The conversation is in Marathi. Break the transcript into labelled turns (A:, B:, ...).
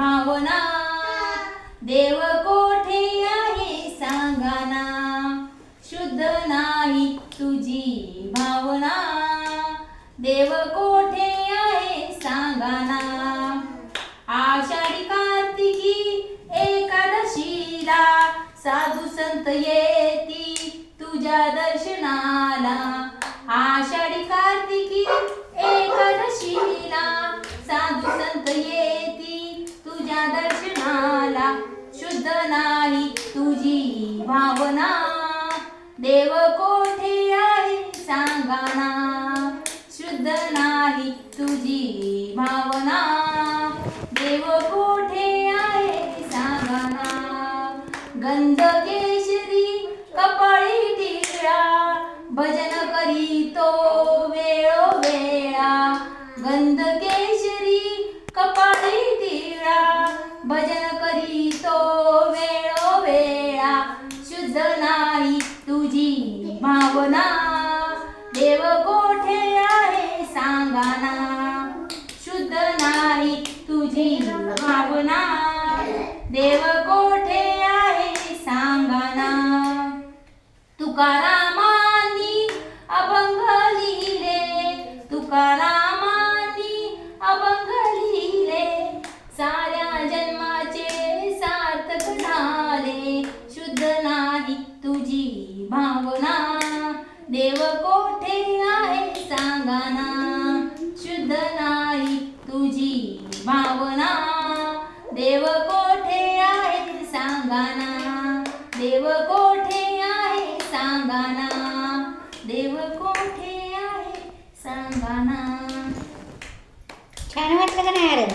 A: भावना देव कोठे आहे सांगाना शुद्ध नाही तुझी भावना देव कोठे आहे सांगाना आषाढी कार्तिकी एकादशीला साधू संत येती तुझ्या दर्शनाला आषाढी कार्तिकी एकादशीला साधू संत येती तुझ्या दर्शनाला शुद्ध नाही तुझी भावना देव कोठे आहे सांगाना शुद्ध नाही तुझी भावना देव कोठे आहे सांगाना गंध केशरी कपाळी टिळा भजन करीतो वेळोवेळा गंध केशरी कपाळी टिळा भजन करीतो वेळोवेळा शुद्ध नाही तुझी भावना देव कोठे आहे सांगाना शुद्ध नाही तुझी भावना देव कोठे आहे सांगाना तुकारामांनी अभंग लिहिले तुकारामांनी अभंग लिहिले साऱ्या जन्माचे सार्थक झाले शुद्ध नाही तुझी भावना देव कोठे आहे सांगाना शुद्ध नाही तुझी भावना देव कोठे आहे सांगाना देव कोठे आहे सांगाना देव कोठे आहे सांगाना
B: छान वाटलं का नाही?